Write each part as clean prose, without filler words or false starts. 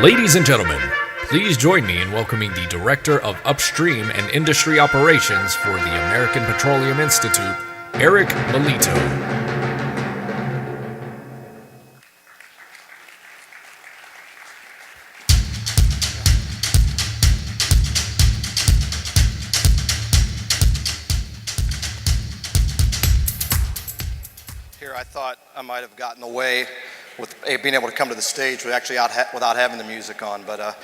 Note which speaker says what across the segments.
Speaker 1: Ladies and gentlemen, please join me in welcoming the Director of Upstream and Industry Operations for the American Petroleum Institute, Eric Milito.
Speaker 2: Here I thought I might have gotten away with being able to come to the stage without having the music on, but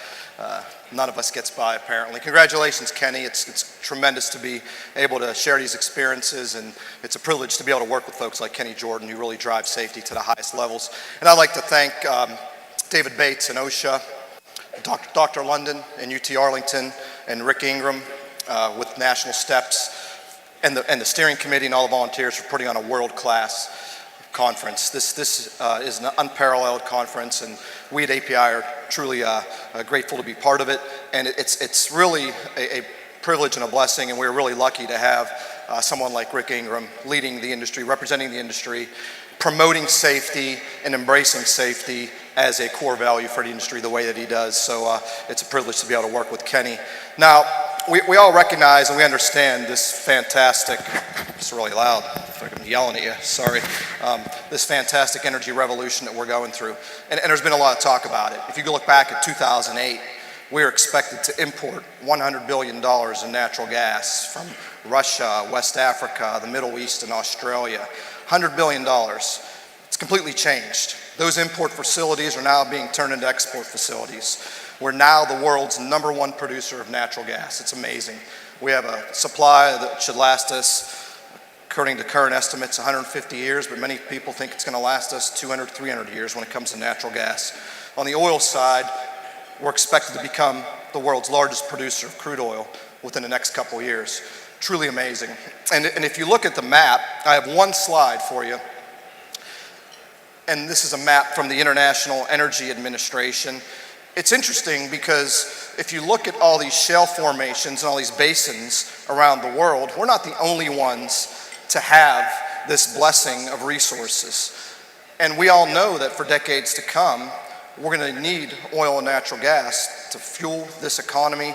Speaker 2: none of us gets by apparently. Congratulations, Kenny. It's tremendous to be able to share these experiences, and it's a privilege to be able to work with folks like Kenny Jordan who really drive safety to the highest levels. And I'd like to thank David Bates and OSHA, Dr. London and UT Arlington, and Rick Ingram with National Steps, and the steering committee and all the volunteers for putting on a world-class conference. This is an unparalleled conference, and we at API are truly grateful to be part of it. And it's really a privilege and a blessing, and we're really lucky to have someone like Rick Ingram leading the industry, representing the industry, promoting safety and embracing safety as a core value for the industry the way that he does. So it's a privilege to be able to work with Kenny. Now, we all recognize and we understand this fantastic, it's really loud, I'm yelling at you, sorry, this fantastic energy revolution that we're going through. And there's been a lot of talk about it. If you look back at 2008, we were expected to import $100 billion in natural gas from Russia, West Africa, the Middle East, and Australia. $100 billion. It's completely changed. Those import facilities are now being turned into export facilities. We're now the world's #1 producer of natural gas. It's amazing. We have a supply that should last us, according to current estimates, 150 years, but many people think it's going to last us 200, 300 years when it comes to natural gas. On the oil side, we're expected to become the world's largest producer of crude oil within the next couple of years. Truly amazing. And if you look at the map, I have one slide for you. And this is a map from the International Energy Administration. It's interesting because if you look at all these shale formations and all these basins around the world, we're not the only ones to have this blessing of resources. And we all know that for decades to come, we're going to need oil and natural gas to fuel this economy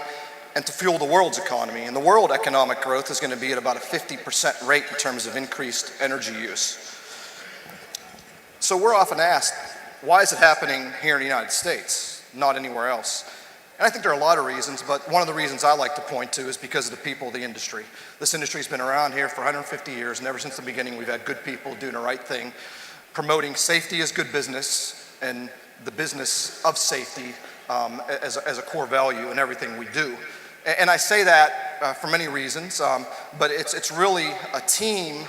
Speaker 2: and to fuel the world's economy. And the world economic growth is going to be at about a 50% rate in terms of increased energy use. So we're often asked, why is it happening here in the United States, not anywhere else? And I think there are a lot of reasons, but one of the reasons I like to point to is because of the people of the industry. This industry's been around here for 150 years, and ever since the beginning we've had good people doing the right thing, promoting safety as good business and the business of safety as a core value in everything we do. And I say that for many reasons, but it's really a team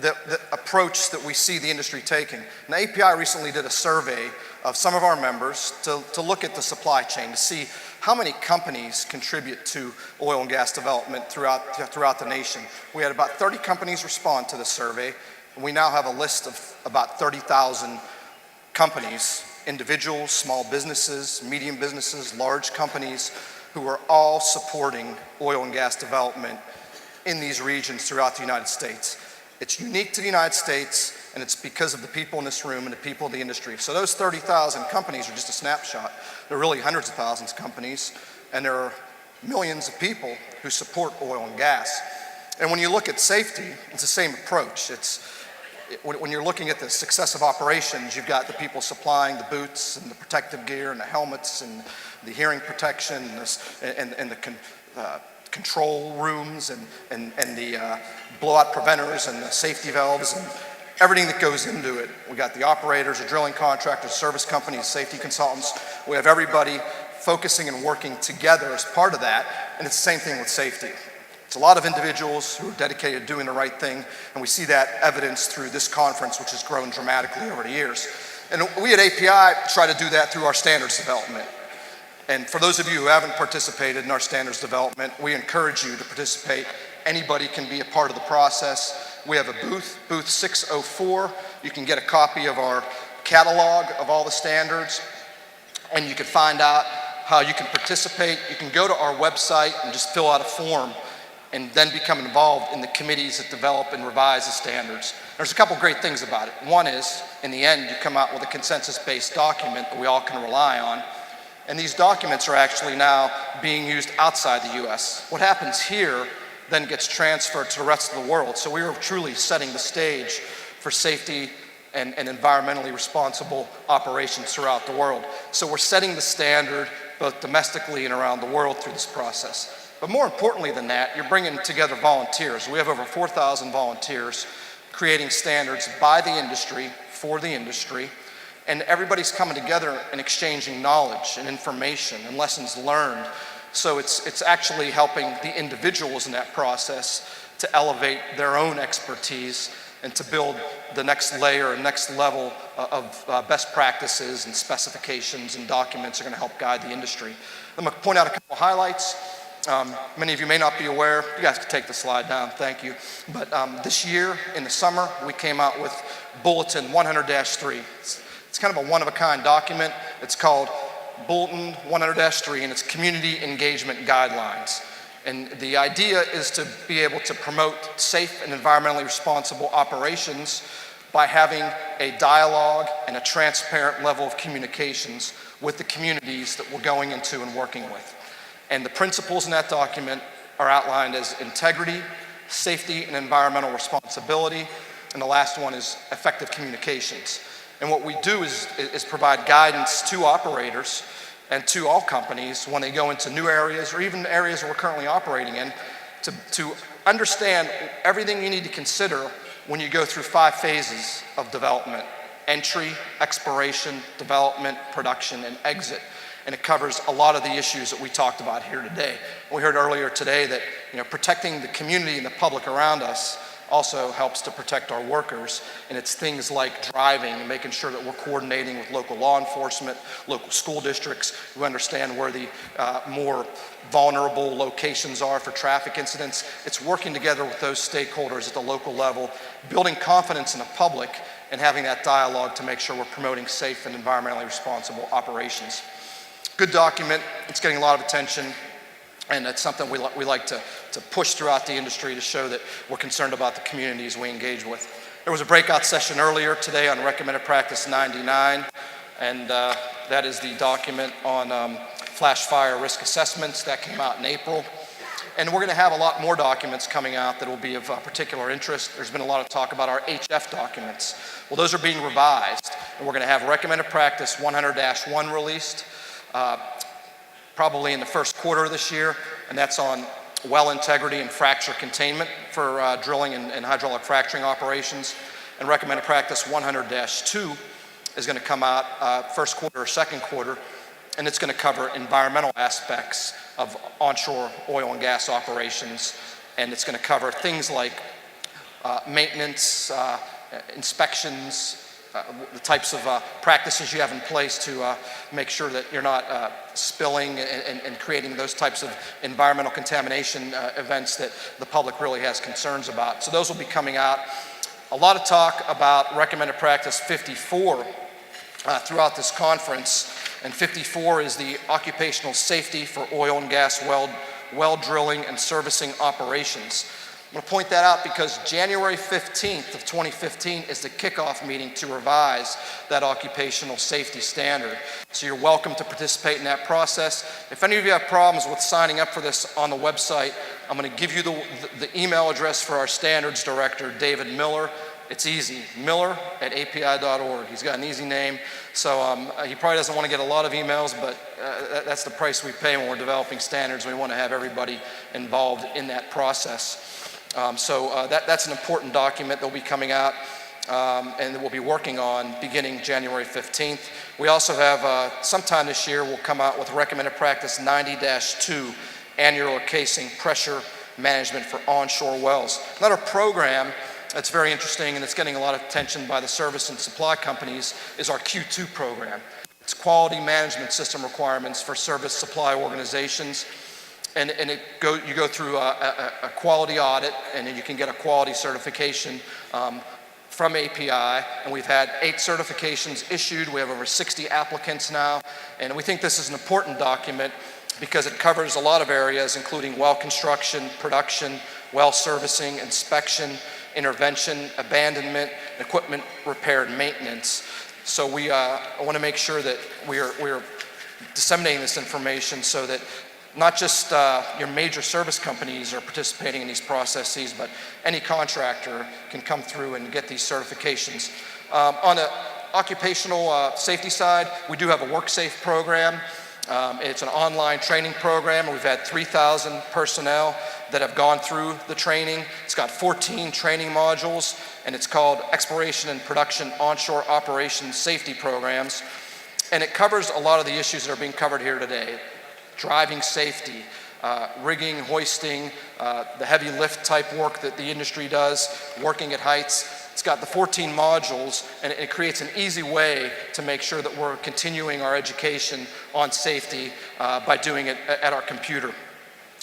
Speaker 2: the approach that we see the industry taking. Now, API recently did a survey of some of our members to look at the supply chain, to see how many companies contribute to oil and gas development throughout the nation. We had about 30 companies respond to the survey, and we now have a list of about 30,000 companies, individuals, small businesses, medium businesses, large companies, who are all supporting oil and gas development in these regions throughout the United States. It's unique to the United States, and it's because of the people in this room and the people of the industry. So those 30,000 companies are just a snapshot. There are really hundreds of thousands of companies, and there are millions of people who support oil and gas. And when you look at safety, it's the same approach. When you're looking at the success of operations, you've got the people supplying the boots and the protective gear and the helmets and the hearing protection and the control rooms and the blowout preventers and the safety valves and everything that goes into it. We got the operators, the drilling contractors, service companies, safety consultants. We have everybody focusing and working together as part of that, and it's the same thing with safety. It's a lot of individuals who are dedicated to doing the right thing, and we see that evidenced through this conference, which has grown dramatically over the years. And we at API try to do that through our standards development. And for those of you who haven't participated in our standards development, we encourage you to participate. Anybody can be a part of the process. We have a booth 604. You can get a copy of our catalog of all the standards, and you can find out how you can participate. You can go to our website and just fill out a form and then become involved in the committees that develop and revise the standards. There's a couple great things about it. One is, in the end, you come out with a consensus-based document that we all can rely on. And these documents are actually now being used outside the US. What happens here then gets transferred to the rest of the world. So we are truly setting the stage for safety and environmentally responsible operations throughout the world. So we're setting the standard both domestically and around the world through this process. But more importantly than that, you're bringing together volunteers. We have over 4,000 volunteers creating standards by the industry, for the industry, and everybody's coming together and exchanging knowledge and information and lessons learned. So it's actually helping the individuals in that process to elevate their own expertise and to build the next layer and next level of best practices and specifications and documents are going to help guide the industry. I'm going to point out a couple of highlights. Many of you may not be aware. You guys can take the slide down, thank you. But this year in the summer, we came out with Bulletin 100-3. It's kind of a one-of-a-kind document. It's called Bulletin 100-3, and it's Community Engagement Guidelines. And the idea is to be able to promote safe and environmentally responsible operations by having a dialogue and a transparent level of communications with the communities that we're going into and working with. And the principles in that document are outlined as integrity, safety, and environmental responsibility. And the last one is effective communications. And what we do is provide guidance to operators and to all companies when they go into new areas or even areas we're currently operating in to understand everything you need to consider when you go through 5 phases of development: entry, exploration, development, production, and exit. And it covers a lot of the issues that we talked about here today. We heard earlier today that protecting the community and the public around us also helps to protect our workers, and it's things like driving and making sure that we're coordinating with local law enforcement, local school districts who understand where the more vulnerable locations are for traffic incidents. It's working together with those stakeholders at the local level, building confidence in the public, and having that dialogue to make sure we're promoting safe and environmentally responsible operations. Good document. It's getting a lot of attention. And that's something we like to push throughout the industry to show that we're concerned about the communities we engage with. There was a breakout session earlier today on Recommended Practice 99, and that is the document on flash fire risk assessments that came out in April. And we're going to have a lot more documents coming out that will be of particular interest. There's been a lot of talk about our HF documents. Well, those are being revised, and we're going to have Recommended Practice 100-1 released probably in the first quarter of this year, and that's on well integrity and fracture containment for drilling and hydraulic fracturing operations. And Recommended Practice 100-2 is going to come out first quarter or second quarter, and it's going to cover environmental aspects of onshore oil and gas operations, and it's going to cover things like maintenance, inspections, the types of practices you have in place to make sure that you're not spilling and creating those types of environmental contamination events that the public really has concerns about. So those will be coming out. A lot of talk about Recommended Practice 54 throughout this conference, and 54 is the occupational safety for oil and gas well drilling and servicing operations. I'm going to point that out because January 15th of 2015 is the kickoff meeting to revise that occupational safety standard. So you're welcome to participate in that process. If any of you have problems with signing up for this on the website, I'm going to give you the email address for our standards director, David Miller. It's easy, miller@api.org. He's got an easy name, so he probably doesn't want to get a lot of emails, but that's the price we pay when we're developing standards. We want to have everybody involved in that process. That's an important document that will be coming out and that we'll be working on beginning January 15th. We also have, sometime this year, we'll come out with Recommended Practice 90-2, annular casing pressure management for onshore wells. Another program that's very interesting and it's getting a lot of attention by the service and supply companies is our Q2 program. It's quality management system requirements for service supply organizations. And you go through a quality audit, and then you can get a quality certification from API. And we've had 8 certifications issued. We have over 60 applicants now. And we think this is an important document because it covers a lot of areas, including well construction, production, well servicing, inspection, intervention, abandonment, equipment repair and maintenance. So we want to make sure that we're disseminating this information so that not just your major service companies are participating in these processes, but any contractor can come through and get these certifications. On the occupational safety side, we do have a WorkSafe program. It's an online training program. We've had 3,000 personnel that have gone through the training. It's got 14 training modules, and it's called Exploration and Production Onshore Operations Safety Programs. And it covers a lot of the issues that are being covered here today. Driving safety, rigging, hoisting, the heavy lift type work that the industry does, working at heights. It's got the 14 modules, and it creates an easy way to make sure that we're continuing our education on safety by doing it at our computer.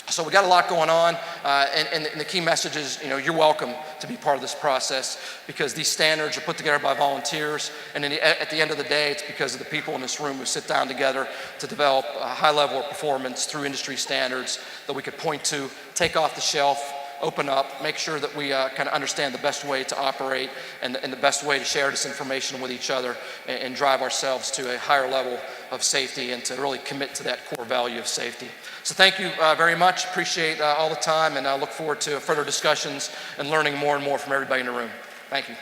Speaker 2: So we got a lot going on, and the key message is, you're welcome to be part of this process, because these standards are put together by volunteers, and at the end of the day, it's because of the people in this room who sit down together to develop a high level of performance through industry standards that we could point to, take off the shelf, open up, make sure that we kind of understand the best way to operate and the best way to share this information with each other and drive ourselves to a higher level of safety and to really commit to that core value of safety. So thank you very much. Appreciate all the time, and I look forward to further discussions and learning more and more from everybody in the room. Thank you.